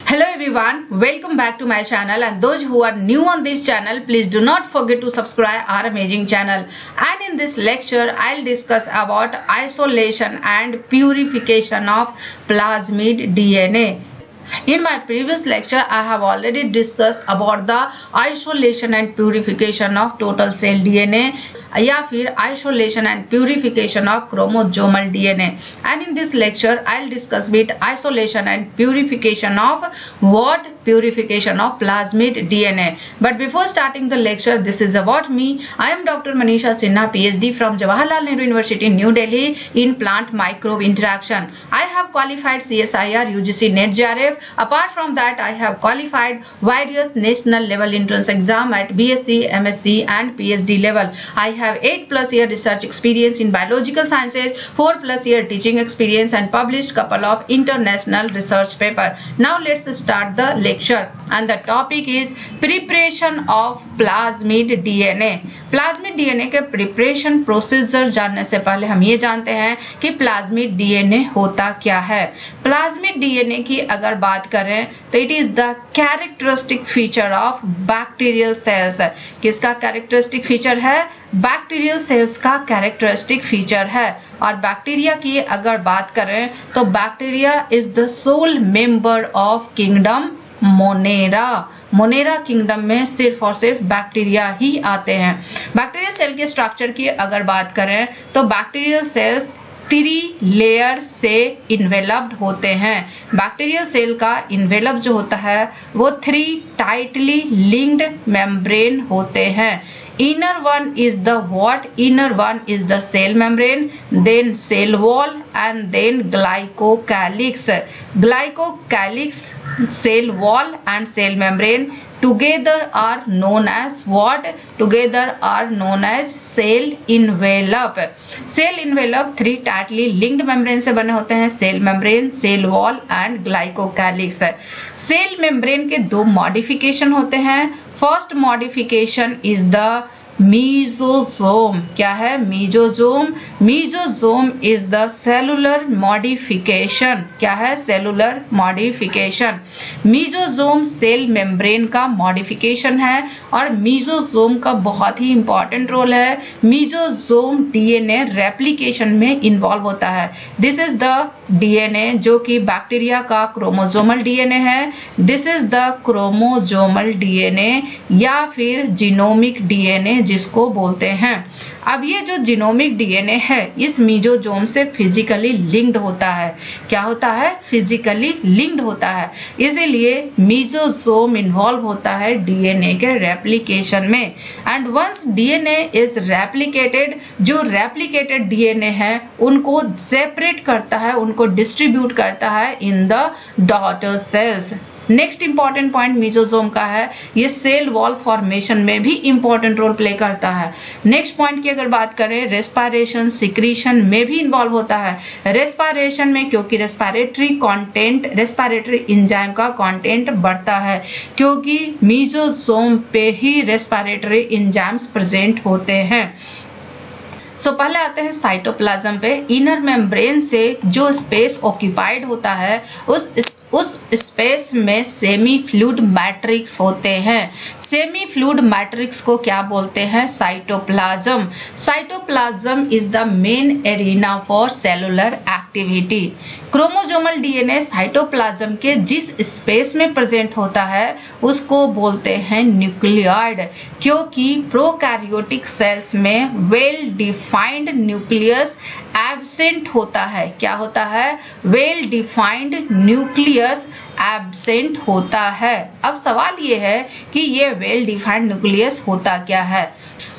Hello everyone, welcome back to my channel, and those who are new on this channel, please do not forget to subscribe our amazing channel. And in this lecture, I'll discuss about isolation and purification of plasmid DNA. In my previous lecture, I have already discussed about the isolation and purification of total cell DNA या फिर isolation and purification of chromosomal DNA. And in this lecture, I'll discuss with isolation and purification of what? Purification of plasmid DNA. But before starting the lecture, this is about me. I am Dr. Manisha Sinha, PhD from Jawaharlal Nehru University, New Delhi in plant microbe interaction. I have qualified CSIR, UGC, NET, JRF. Apart from that, I have qualified various national level entrance exam at BSc, MSc and PhD level. I have 8+ year research experience in biological sciences, 4+ year teaching experience and published couple of international research paper. Now let's start the lecture, and the topic is preparation of plasmid DNA. Plasmid DNA के preparation procedure जानने से पहले हम ये जानते हैं कि plasmid DNA होता क्या है. Plasmid DNA की अगर बात करें तो it is the characteristic feature of bacterial cells. किसका characteristic feature है? बैक्टीरियल सेल्स का कैरेक्टरिस्टिक फीचर है. और बैक्टीरिया की अगर बात करें तो bacteria is the sole member of kingdom Monera. Monera kingdom में सिर्फ और सिर्फ बैक्टीरिया ही आते हैं. बैक्टीरियल सेल के स्ट्रक्चर की अगर बात करें तो बैक्टीरियल सेल्स 3 लेयर से इन्वेलप्ड होते हैं. बैक्टीरियल सेल का इन्वेलप जो होता है वो 3 टाइटली लिंक्ड मेम्ब्रेन होते हैं. Inner one is the what? Inner one is the cell membrane, then cell wall and then glycocalyx. Glycocalyx, cell wall and cell membrane together are known as what? Together are known as cell envelope. Cell envelope 3 tightly linked membrane से बने होते हैं. Cell membrane, cell wall and glycocalyx. Cell membrane के 2 modification होते हैं. First modification is the mesosome. क्या है? Mesosome. Mesosome is the cellular modification. क्या है? Cellular modification. Mesosome cell membrane का मॉडिफिकेशन है और मीजोसोम का बहुत ही इंपॉर्टेंट रोल है. मीजोसोम डीएनए रेप्लिकेशन में इन्वॉल्व होता है. दिस इज द डीएनए जो कि बैक्टीरिया का क्रोमोसोमल डीएनए है. This is the chromosomal DNA या फिर जीनोमिक डीएनए जिसको बोलते हैं. अब ये जो जीनोमिक डीएनए है इस मीजोसोम से फिजिकली लिंक्ड होता है. क्या होता है? फिजिकली लिंक्ड होता है. इसीलिए मीजोसोम इन्वॉल्व होता है डीएनए के रेप्लिकेशन में. And once DNA is replicated, जो रेप्लिकेटेड डीएनए है उनको सेपरेट करता है, उनको डिस्ट्रीब्यूट करता है in the daughter cells. Next important point mesosome का है, ये सेल वॉल फॉर्मेशन में भी इंपॉर्टेंट रोल प्ले करता है. नेक्स्ट पॉइंट की अगर बात करें, रेस्पिरेशन सिक्रीशन में भी इन्वॉल्व होता है. रेस्पिरेशन में क्योंकि रेस्पिरेटरी कंटेंट, रेस्पिरेटरी एंजाइम का कंटेंट बढ़ता है, क्योंकि मीजोसोम पे ही रेस्पिरेटरी एंजाइम्स प्रेजेंट होते हैं. सो पहले आते हैं साइटोप्लाज्म पे. इनर मेम्ब्रेन से जो स्पेस ऑक्यूपाइड होता है उस स्पेस में सेमी फ्लूइड मैट्रिक्स होते हैं. सेमी फ्लूइड मैट्रिक्स को क्या बोलते हैं? Cytoplasm. Cytoplasm is the main arena for cellular activity. Chromosomal DNA cytoplasm के जिस स्पेस में प्रेजेंट होता है उसको बोलते हैं न्यूक्लियॉइड, क्योंकि प्रोकैरियोटिक सेल्स में वेल डिफाइंड न्यूक्लियस एब्सेंट होता है. क्या होता है? वेल डिफाइंड न्यूक्लियस एब्सेंट होता है. अब सवाल ये है कि ये वेल डिफाइंड न्यूक्लियस होता क्या है?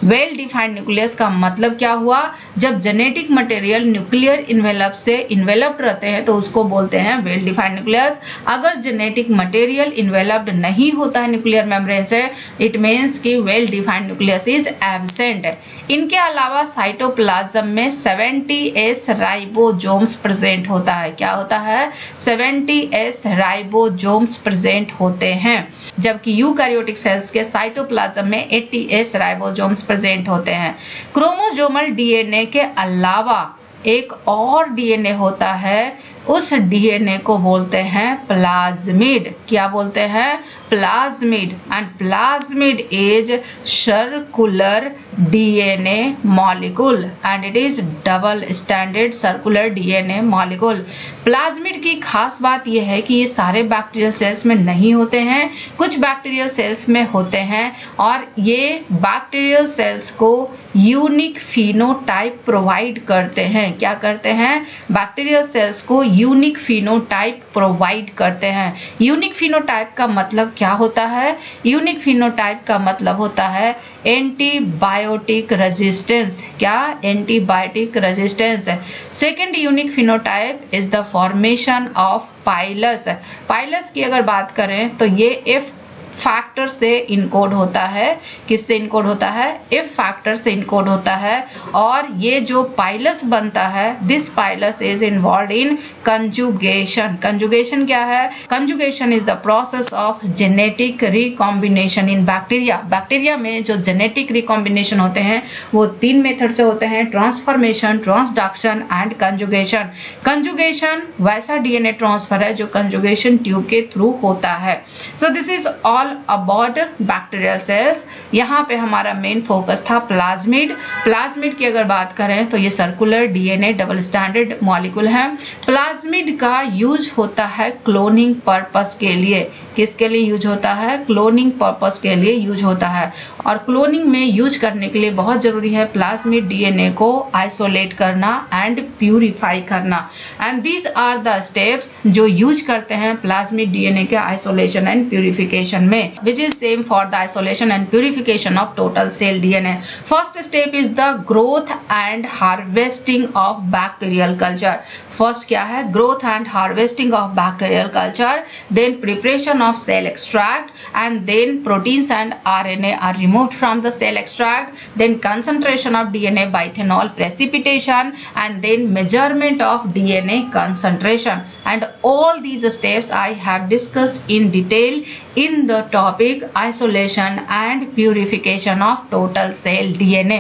वेल डिफाइंड न्यूक्लियस का मतलब क्या हुआ? जब जेनेटिक मटेरियल न्यूक्लियर इन्वेलप से इन्वेलप्ड रहते हैं तो उसको बोलते हैं वेल डिफाइंड न्यूक्लियस. अगर जेनेटिक मटेरियल इन्वेलप्ड नहीं होता है न्यूक्लियर मेम्ब्रेन से, इट मीन्स कि well defined nucleus is absent. इनके अलावा साइटोप्लाज्म में 70S राइबोसोम्स प्रेजेंट होता है. क्या होता है? 70S राइबोसोम्स प्रेजेंट होते हैं, जबकि यूकैरियोटिक सेल्स के साइटोप्लाज्म में 80S राइबोसोम्स प्रेजेंट होते हैं. क्रोमोसोमल डीएनए के अलावा एक और डीएनए होता है उस डीएनए को बोलते हैं प्लाज्मिड। क्या बोलते हैं? Plasmid. And plasmid is circular DNA molecule and it is double standard circular DNA molecule. Plasmid की खास बात यह है कि ये सारे बैक्टीरियल सेल्स में नहीं होते हैं, कुछ बैक्टीरियल सेल्स में होते हैं और ये बैक्टीरियल सेल्स को यूनिक फिनोटाइप प्रोवाइड करते हैं। क्या करते हैं? बैक्टीरियल सेल्स को यूनिक फिनोटाइप प्रोवाइड करते हैं। यूनिक फिनोटाइप का मतलब क्या होता है? यूनिक फिनोटाइप का मतलब होता है एंटीबायोटिक रेजिस्टेंस। क्या? Antibiotic resistance. Second unique phenotype is the formation of pilus. Pilus की अगर बात करें तो ये एफ फैक्टर से इनकोड होता है। किससे इनकोड होता है? एफ फैक्टर से इनकोड होता है। और ये जो पाइलस बनता है, this pilus is involve in conjugation. Conjugation क्या है? Conjugation is the process of genetic recombination in bacteria. Bacteria में जो जेनेटिक रिकॉम्बिनेशन होते हैं वो 3 मेथड से होते हैं, transformation, transduction and conjugation. Conjugation वैसा डीएनए ट्रांसफर है जो कंजुगेशन ट्यूब के थ्रू होता है। So this is all about bacterial cells. यहाँ पे हमारा मेन फोकस था प्लाज्मिड। प्लाज्मिड की अगर बात करें तो ये circular DNA double standard molecule है। प्लाज्मिड का यूज होता है क्लोनिंग पर्पस के लिए। किसके लिए यूज होता है? क्लोनिंग पर्पस के लिए यूज होता है। और क्लोनिंग में यूज करने के लिए बहुत जरूरी है प्लाज्मिड डीएनए को आइसोलेट करना एंड प्यूरिफाई करना। And these are the steps जो यूज करते हैं प्लाज्मिड डीएनए के आइसोलेशन एंड प्यूरिफिकेशन में, which is same for the isolation and purification of total cell DNA. First step is the growth and harvesting of bacterial culture. First क्या है? Growth and harvesting of bacterial culture, then preparation of cell extract, and then proteins and RNA are removed from the cell extract, then concentration of DNA by ethanol precipitation, and then measurement of DNA concentration. And all these steps I have discussed in detail in the topic isolation and purification of total cell DNA.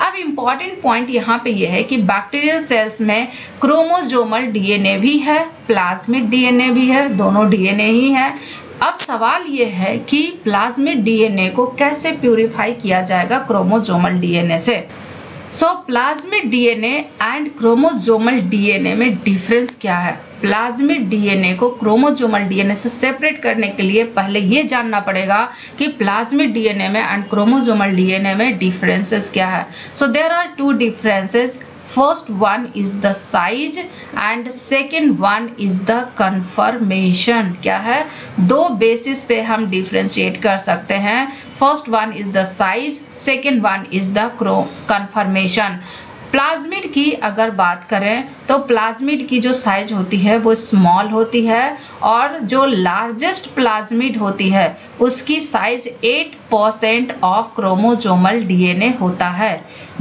अब important point यहाँ पे ये है कि bacterial cells में chromosomal DNA भी है, plasmid DNA भी है, दोनों डीएनए ही है। अब सवाल ये है कि प्लाज्मिड डीएनए को कैसे प्यूरिफाई किया जाएगा क्रोमोसोमल डीएनए से। So plasmid DNA and chromosomal DNA में डिफरेंस क्या है? प्लाज्मिड डीएनए को क्रोमोसोमल डीएनए से सेपरेट करने के लिए पहले ये जानना पड़ेगा कि प्लाज्मिड डीएनए में एंड क्रोमोसोमल डीएनए में डिफरेंसेस क्या है। So there are 2 differences. First one is the size and second one is the conformation. क्या है? 2 बेसिस पे हम डिफरेंशिएट कर सकते हैं। First one is the size, second one is the conformation. Plasmid की अगर बात करें तो प्लाज्मिड की जो साइज होती है वो स्मॉल होती है और जो लार्जेस्ट प्लाज्मिड होती है उसकी साइज 8% ऑफ क्रोमोसोमल डीएनए होता है।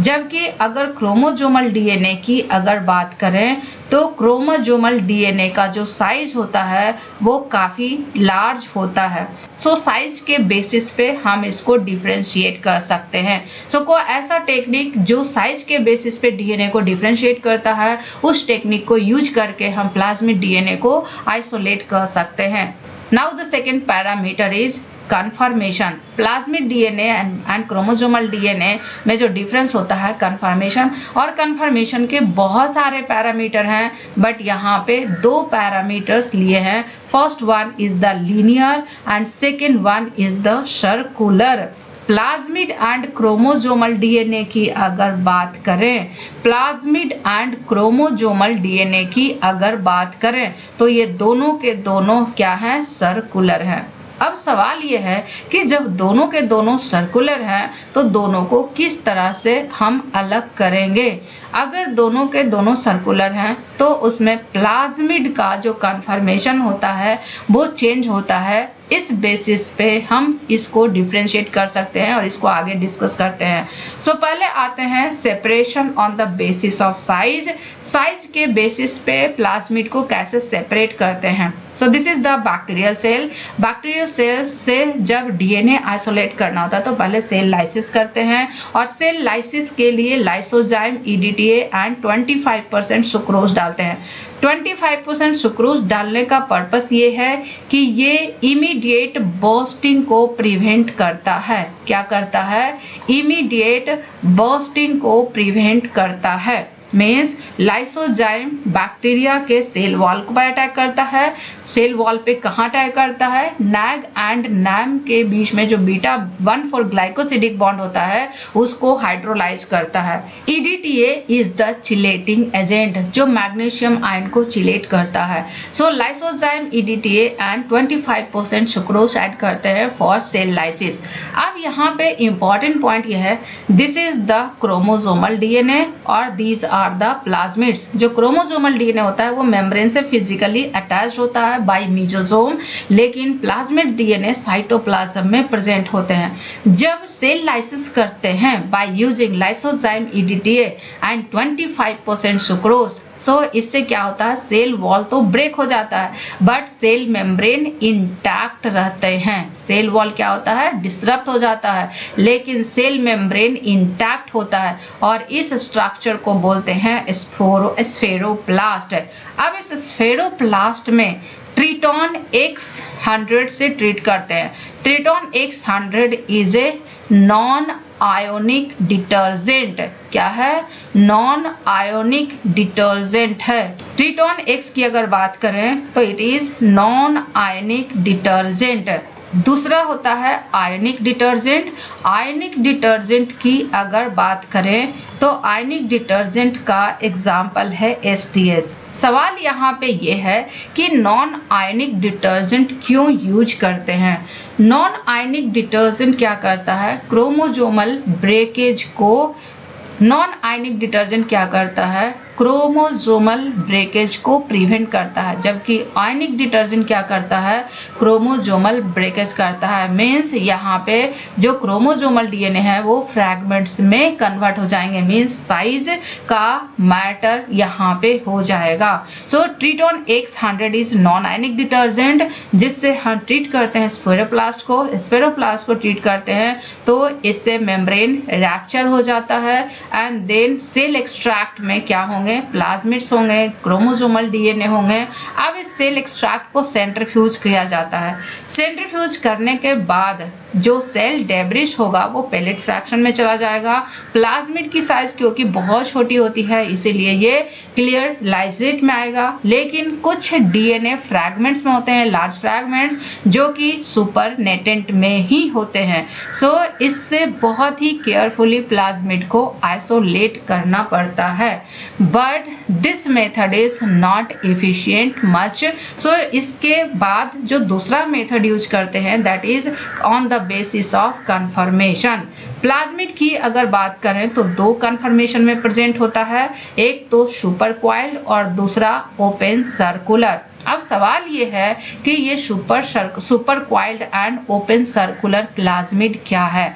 जबकि अगर क्रोमोसोमल डीएनए की अगर बात करें तो क्रोमोसोमल डीएनए का जो साइज होता है वो काफी लार्ज होता है। सो साइज के बेसिस पे हम इसको डिफरेंशिएट कर सकते हैं। सो कोई ऐसा टेक्निक जो साइज के बेसिस पे डीएनए को डिफरेंशिएट करता है उस टेक्निक को यूज करके हम प्लाज्मिड डीएनए को आइसोलेट कर सकते हैं। Now the second parameter is conformation. Plasmid DNA and chromosomal DNA में जो डिफरेंस होता है कन्फर्मेशन, और कन्फर्मेशन के बहुत सारे पैरामीटर हैं बट यहाँ पे 2 पैरामीटर्स लिए हैं। First one is the linear and second one is the circular. Plasmid and chromosomal DNA की अगर बात करें, प्लाज्मिड एंड क्रोमोसोमल डीएनए की अगर बात करें तो ये दोनों के दोनों क्या हैं? सर्कुलर हैं। अब सवाल ये है कि जब दोनों के दोनों सर्कुलर हैं तो दोनों को किस तरह से हम अलग करेंगे। अगर दोनों के दोनों सर्कुलर हैं तो उसमें प्लाज्मिड का जो कन्फर्मेशन होता है वो चेंज होता है इस बेसिस पे हम इसको डिफरेंशिएट कर सकते हैं और इसको आगे डिस्कस करते हैं। सो पहले आते हैं separation on the basis of size. Size के बेसिस पे प्लाज्मिड को कैसे सेपरेट करते हैं। So this is the bacterial cell. Bacterial cell से जब डीएनए आइसोलेट करना होता है तो पहले सेल लाइसिस करते हैं और सेल लाइसिस के लिए लाइसोजाइम, ईडीटीए एंड 25% सुक्रोज डालते हैं। 25% सुक्रोज डालने का पर्पस ये है कि ये इमीडिएट बर्स्टिंग को प्रिवेंट करता है। क्या करता है? इमीडिएट बर्स्टिंग को प्रिवेंट करता है। मीन्स लाइसोजाइम बैक्टीरिया के सेल वॉल को अटैक करता है। सेल वॉल पे कहाँ अटैक करता है? नैग एंड नैम के बीच में जो बीटा 1,4 ग्लाइकोसिडिक बॉन्ड होता है उसको हाइड्रोलाइज करता है। EDTA is the chelating agent जो मैग्नीशियम आयन को चिलेट करता है। So lysozyme, EDTA and 25% sucrose add करते हैं फॉर सेल लाइसिस। अब यहाँ पे इंपॉर्टेंट पॉइंट यह है, this is the chromosomal DNA और दीज आर द प्लाज्मिड्स। जो क्रोमोसोमल डीएनए होता है वो मेम्ब्रेन से फिजिकली अटैच्ड होता है बाय मीजोसोम, लेकिन प्लाज्मिड डीएनए साइटोप्लाज्म में प्रेजेंट होते हैं। जब सेल लाइसिस करते हैं by using lysozyme, EDTA and 25% sucrose, so इससे क्या होता है? सेल वॉल तो ब्रेक हो जाता है बट सेल मेम्ब्रेन इंटैक्ट रहते हैं। सेल वॉल क्या होता है? डिसरप्ट हो जाता है लेकिन सेल मेम्ब्रेन इंटैक्ट होता है और इस स्ट्रक्चर को बोलते हैं स्फेरोप्लास्ट। अब इस स्फेरोप्लास्ट में ट्रिटोन X100 से ट्रीट करते हैं। Triton X100 is a non ionic detergent. क्या है? नॉन आयोनिक डिटर्जेंट है। ट्रिटोन X की अगर बात करें तो it is non ionic detergent. दूसरा होता है आयनिक डिटर्जेंट। आयनिक डिटर्जेंट की अगर बात करें तो आयनिक डिटर्जेंट का एग्जाम्पल है STS। सवाल यहाँ पे ये है कि नॉन आयनिक डिटर्जेंट क्यों यूज करते हैं। नॉन आयनिक डिटर्जेंट क्या करता है? क्रोमोसोमल ब्रेकेज को नॉन आयनिक डिटर्जेंट क्या करता है? क्रोमोसोमल ब्रेकेज को प्रिवेंट करता है, जबकि आयनिक डिटर्जेंट क्या करता है? क्रोमोसोमल ब्रेकेज करता है। मीन्स यहाँ पे जो क्रोमोसोमल डीएनए है वो फ्रैगमेंट्स में कन्वर्ट हो जाएंगे। मीन्स साइज का मैटर यहाँ पे हो जाएगा। So Triton X100 is non ionic detergent जिससे हम ट्रीट करते हैं स्फेरोप्लास्ट को। स्फेरोप्लास्ट को ट्रीट करते हैं तो इससे मेम्ब्रेन रैप्चर हो जाता है एंड देन सेल एक्सट्रैक्ट में क्या होंगे? प्लाज्मिड्स होंगे, क्रोमोसोमल डीएनए होंगे। अब इस सेल एक्सट्रैक्ट को सेंट्रीफ्यूज किया जाता है। सेंट्रीफ्यूज करने के बाद जो सेल डेब्रिश होगा वो पेलेट फ्रैक्शन में चला जाएगा। प्लाज्मिड की साइज क्योंकि बहुत छोटी होती है इसीलिए ये क्लियर लाइजेट में आएगा, लेकिन कुछ डीएनए फ्रैगमेंट्स में होते हैं, लार्ज फ्रैगमेंट्स जो कि सुपर नेटेंट में ही होते हैं। सो इससे बहुत ही केयरफुली प्लाज्मिड को आइसोलेट करना पड़ता है। But this method is not efficient much. So इसके बाद जो दूसरा मेथड यूज करते हैं that is on the basis of conformation. Plasmid की अगर बात करें तो दो कन्फर्मेशन में प्रेजेंट होता है, एक तो सुपर क्वाइल्ड और दूसरा ओपन सर्कुलर। अब सवाल ये है कि ये super coiled and open circular plasmid क्या है।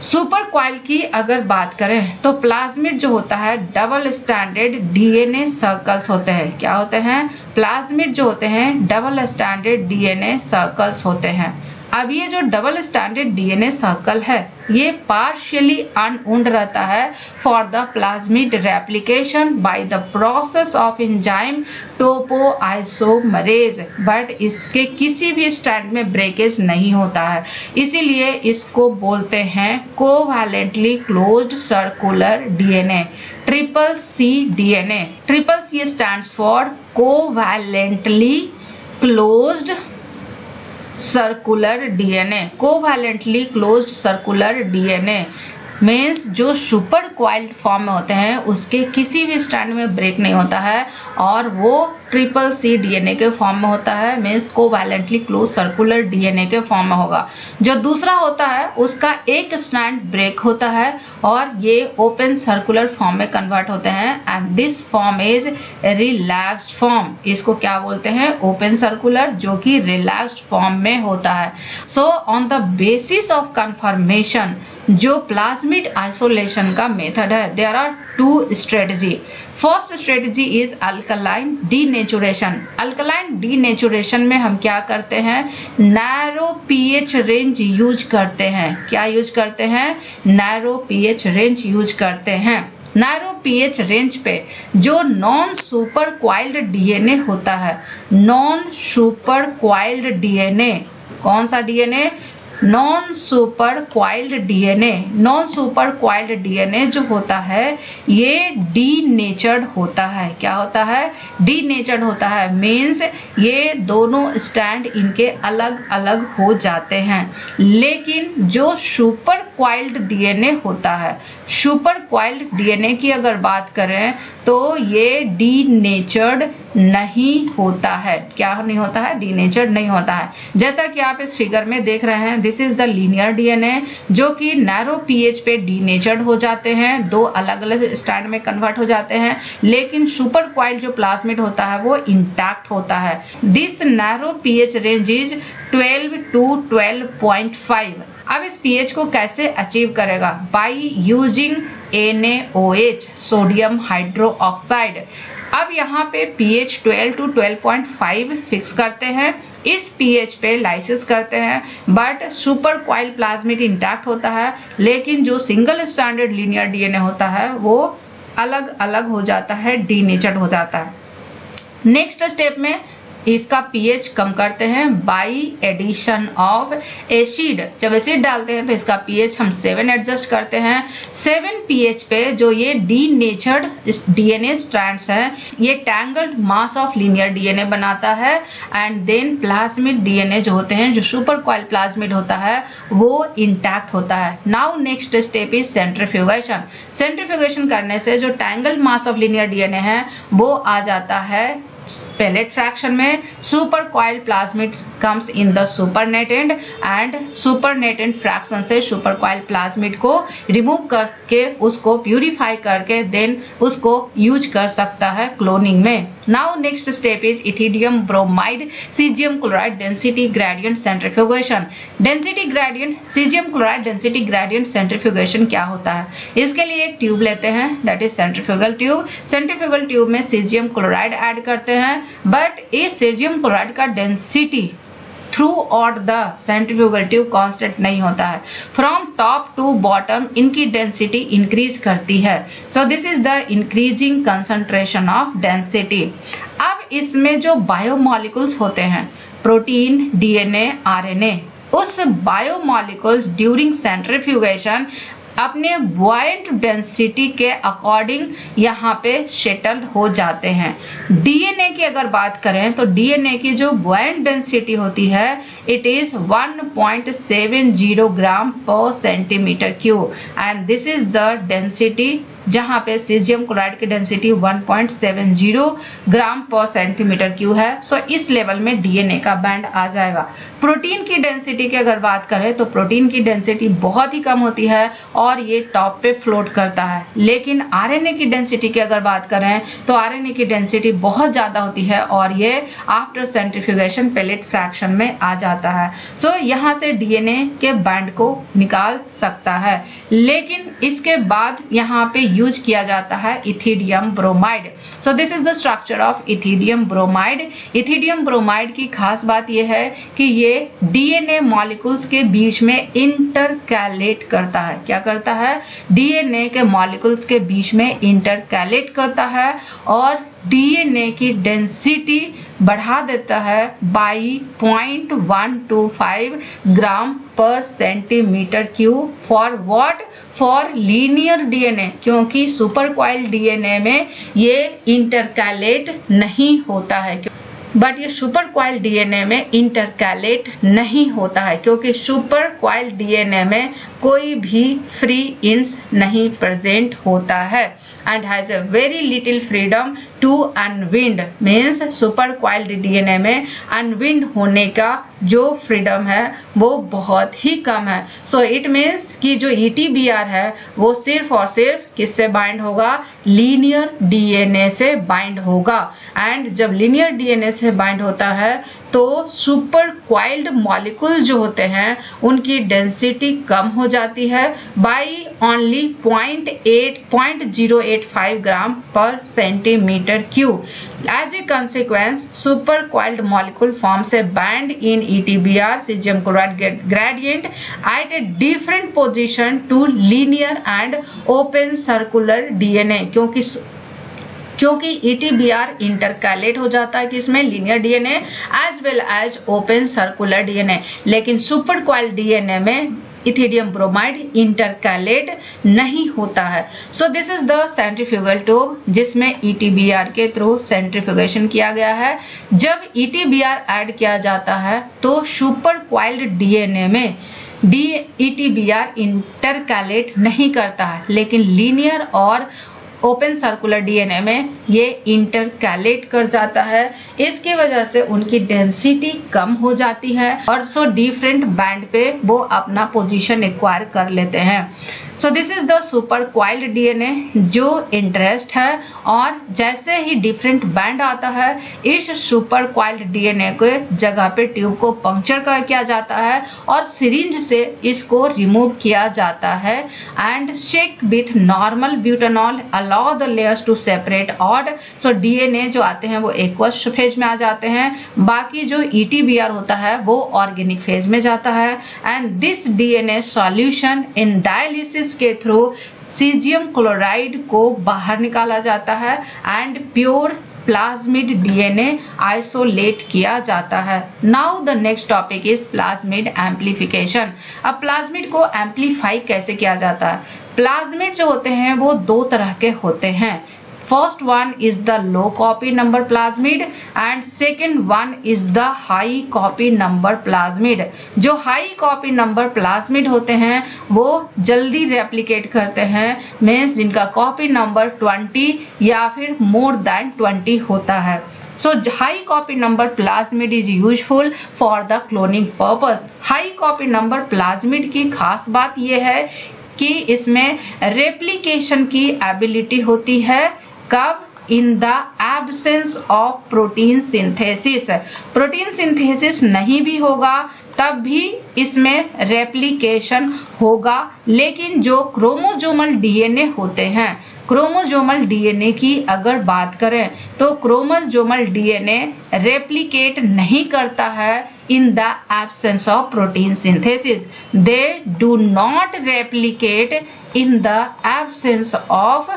सुपर क्वाइल की अगर बात करें तो प्लाज्मिड जो होता है डबल स्टैंडर्ड डीएनए सर्कल्स होते हैं। क्या होते हैं? प्लाज्मिड जो होते हैं डबल स्टैंडर्ड डीएनए सर्कल्स होते हैं। अब ये जो डबल स्टैंडर्ड डीएनए सर्कल है ये पार्शियली अनवुंड रहता है for the plasmid replication by the process of enzyme topoisomerase, but इसके किसी भी स्ट्रैंड में ब्रेकेज नहीं होता है, इसीलिए इसको बोलते हैं covalently closed circular DNA, CCC DNA. CCC stands for covalently closed circular DNA. Covalently closed circular DNA means जो सुपर क्वाइल्ड फॉर्म में होते हैं उसके किसी भी स्ट्रैंड में ब्रेक नहीं होता है और वो ट्रिपल सी डीएनए के फॉर्म में होता है, means covalently close circular DNA के फॉर्म में होगा। जो दूसरा होता है उसका एक स्ट्रैंड ब्रेक होता है और ये ओपन सर्कुलर फॉर्म में कन्वर्ट होते हैं and this form is relaxed form. इसको क्या बोलते हैं? ओपन सर्कुलर, जो कि रिलैक्स्ड फॉर्म में होता है। So on the basis of conformation, जो प्लाज्मिड आइसोलेशन का मेथड है, there are two strategy. First strategy is alkaline denaturation. Alkaline denaturation में हम क्या करते हैं? नैरो पीएच रेंज यूज करते हैं। क्या यूज करते हैं? नैरो पीएच रेंज यूज करते हैं। नैरो पीएच रेंज पे जो नॉन सुपर क्वाइल्ड डीएनए होता है, नॉन सुपर क्वाइल्ड डीएनए, कौन सा DNA? Non super coiled DNA. Non super coiled DNA जो होता है ये डीनेचर्ड होता है। क्या होता है? डीनेचर्ड होता है, मीन्स ये दोनों स्टैंड इनके अलग अलग हो जाते हैं। लेकिन जो सुपर क्वाइल्ड डीएनए होता है, सुपर क्वाइल्ड डीएनए की अगर बात करें तो ये डीनेचर्ड नहीं होता है। क्या नहीं होता है? डीनेचर्ड नहीं होता है। जैसा कि आप इस फिगर में देख रहे हैं, this is the linear DNA जो कि नैरो पीएच पे डीनेचर्ड हो जाते हैं, दो अलग अलग स्टैंड में कन्वर्ट हो जाते हैं। लेकिन सुपर क्वाइल्ड जो प्लाज्मिड होता है वो इंटैक्ट होता है। This narrow pH range is 12 to 12.5। अब इस पीएच को कैसे अचीव करेगा? By using NaOH, sodium hydroxide. अब यहाँ पे pH 12 to 12.5 फिक्स करते हैं। इस pH पे लाइसिस करते हैं, but super coil plasmid intact होता है, लेकिन जो सिंगल स्टैंडर्ड लीनियर डीएनए होता है वो अलग अलग हो जाता है, डीनेचर्ड हो जाता है। नेक्स्ट स्टेप में इसका pH कम करते हैं बाई एडिशन ऑफ एसिड। जब एसिड डालते हैं तो इसका pH हम 7 एडजस्ट करते हैं। 7 pH पे जो ये डीनेचर्ड डीएनए स्ट्रैंड्स हैं, ये tangled mass of linear DNA बनाता है एंड देन प्लाज्मिड डीएनए जो होते हैं, जो सुपर क्वाइल प्लाज्मिड होता है, वो इंटैक्ट होता है। Now next step is centrifugation. Centrifugation करने से जो tangled mass of linear DNA है वो आ जाता है pellet fraction में। Super coil plasmid comes in the supernatant and supernatant fraction से सुपर क्वाइल प्लाज्मिड को रिमूव करके उसको प्यूरिफाई करके देन उसको यूज कर सकता है क्लोनिंग में। Now next step is ethidium bromide caesium chloride density gradient centrifugation. Density gradient, caesium chloride density gradient centrifugation क्या होता है? इसके लिए एक ट्यूब लेते हैं, that is centrifugal tube. Centrifugal tube में सीजियम क्लोराइड ऐड करते हैं, बट इस सीजियम क्लोराइड का density through out the centrifugal tube constant नहीं होता है। फ्रॉम टॉप टू बॉटम इनकी डेंसिटी इंक्रीज करती है। So this is the increasing concentration of density. अब इसमें जो बायोमॉलिक्यूल्स होते हैं, प्रोटीन, डीएनए, आरएनए, उस बायोमॉलिक्यूल्स ड्यूरिंग सेंट्रीफ्यूगेशन अपने बुआयंट डेंसिटी के अकॉर्डिंग यहाँ पे सेटल हो जाते हैं। डीएनए की अगर बात करें तो डीएनए की जो बुआयंट डेंसिटी होती है इट इज 1.70 ग्राम पर centimetre cube and this is the density जहां पे सीजियम क्लोराइड की डेंसिटी 1.70 ग्राम पर सेंटीमीटर क्यूब है। सो इस लेवल में डीएनए का बैंड आ जाएगा। प्रोटीन की डेंसिटी की अगर बात करें तो प्रोटीन की डेंसिटी बहुत ही कम होती है और ये टॉप पे फ्लोट करता है। लेकिन आरएनए की डेंसिटी की अगर बात करें तो आरएनए की डेंसिटी बहुत ज्यादा होती है और ये आफ्टर सेंट्रीफ्यूगेशन पेलेट फ्रैक्शन में आ जाता है। सो यहाँ से डीएनए के बैंड को निकाल सकता है। लेकिन इसके बाद यहाँ पे यूज किया जाता है ethidium bromide. So this is the structure of ethidium bromide. Ethidium bromide की खास बात यह है कि ये डीएनए मॉलिक्यूल्स के बीच में इंटरकैलेट करता है। क्या करता है? डीएनए के मॉलिक्यूल्स के बीच में इंटरकैलेट करता है और डीएनए की डेंसिटी बढ़ा देता है बाई 0.125 ग्राम पर centimetre cube. For what? For linear DNA, क्योंकि सुपर क्वाइल डीएनए में ये इंटरकैलेट नहीं होता है। बट ये सुपर क्वाइल्ड डीएनए में इंटरकैलेट नहीं होता है, क्योंकि सुपर क्वाइल्ड डीएनए में कोई भी फ्री इंड्स नहीं प्रेजेंट होता है and has a very little freedom to unwind. Means super coiled DNA में अनविंड होने का जो फ्रीडम है वो बहुत ही कम है। सो इट मीन्स कि जो ETBR है वो सिर्फ और सिर्फ किससे बाइंड होगा, लीनियर डीएनए से बाइंड होगा। एंड जब लीनियर डीएनए से बाइंड होता है तो सुपर क्वाइल्ड मॉलिक्यूल जो होते हैं उनकी डेंसिटी कम हो जाती है बाई ओनली 0.085 ग्राम पर centimetre cube. As a consequence, super coiled molecule forms a band in ETBR cesium chloride gradient at a different position to linear and open circular DNA। क्योंकि ETBR intercalate हो जाता है किसमें, linear DNA as well as open circular DNA. लेकिन super coiled DNA में ethidium bromide intercalate नहीं होता है। So this is the centrifugal tube जिसमें ETBR के थ्रू सेंट्रीफ्यूगेशन किया गया है। जब ETBR ऐड किया जाता है तो सुपर क्वाइल्ड डीएनए में ETBR इंटरकैलेट नहीं करता है, लेकिन लीनियर और ओपन सर्कुलर डीएनए में ये इंटरकैलेट कर जाता है। इसकी वजह से उनकी डेंसिटी कम हो जाती है और सो डिफरेंट बैंड पे वो अपना पोजीशन एक्वायर कर लेते हैं। So this is the super coiled DNA जो इंटरेस्ट है। और जैसे ही डिफरेंट बैंड आता है इस सुपर क्वाइल्ड डीएनए के जगह पे ट्यूब को पंक्चर कर किया जाता है और सिरिंज से इसको रिमूव किया जाता है and shake with normal butanol allow the layers to separate out. So DNA जो आते हैं वो एक्वस फेज में आ जाते हैं, बाकी जो ETBR होता है वो ऑर्गेनिक फेज में जाता है। And this DNA solution in dialysis के थ्रू सीजियम क्लोराइड को बाहर निकाला जाता है and pure plasmid DNA isolate किया जाता है। Now the next topic is plasmid amplification. अब प्लाज्मिड को एम्प्लीफाई कैसे किया जाता है। प्लाज्मिड जो होते हैं वो दो तरह के होते हैं। First one is the low copy number plasmid and second one is the high copy number plasmid। जो high copy number plasmid होते हैं वो जल्दी रेप्लिकेट करते हैं, मीन्स जिनका कॉपी नंबर 20 या फिर मोर देन 20 होता है। So high copy number plasmid is useful for the cloning purpose। high copy number plasmid की खास बात यह है कि इसमें रेप्लिकेशन की एबिलिटी होती है। कब? In the absence of protein synthesis. Protein synthesis नहीं भी होगा तब भी इसमें रेप्लिकेशन होगा। लेकिन जो क्रोमोसोमल डीएनए होते हैं, क्रोमोसोमल डीएनए की अगर बात करें तो क्रोमोसोमल डीएनए रेप्लिकेट नहीं करता है in the absence of protein synthesis। they do not replicate in the absence of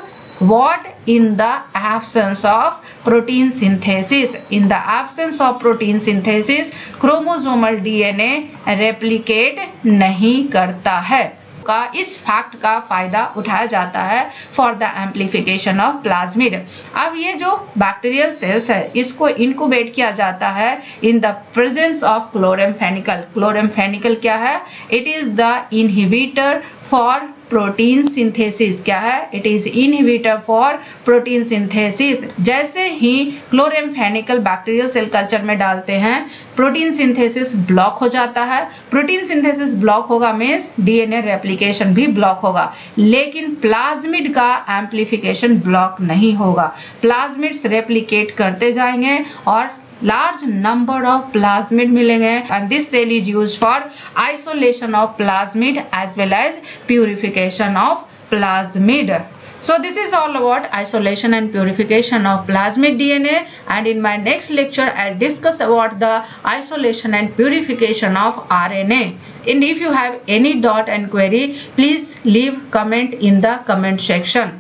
what? in the absence of protein synthesis। in the absence of protein synthesis chromosomal DNA replicate नहीं करता है। का इस fact का फायदा उठाया जाता है for the amplification of plasmid. अब ये जो बैक्टीरियल सेल्स है इसको इनक्यूबेट किया जाता है इन द प्रेजेंस ऑफ क्लोरेमफेनिकल। क्लोरेमफेनिकल क्या है? It is the inhibitor for protein synthesis. क्या है? It is inhibitor for protein synthesis. जैसे ही क्लोरेमफेनिकल बैक्टीरियल सेल कल्चर में डालते हैं प्रोटीन सिंथेसिस ब्लॉक हो जाता है। प्रोटीन सिंथेसिस ब्लॉक होगा मीन्स डीएनए रेप्लिकेशन भी ब्लॉक होगा, लेकिन प्लाज्मिड का एम्प्लीफिकेशन ब्लॉक नहीं होगा। प्लाज्मिड्स रेप्लिकेट करते जाएंगे और large number of plasmid मिलेंगे and this cell is used for isolation of plasmid as well as purification of plasmid। So this is all about isolation and purification of plasmid DNA, and in my next lecture I'll discuss about the isolation and purification of RNA। And if you have any doubt and query, please leave comment in the comment section।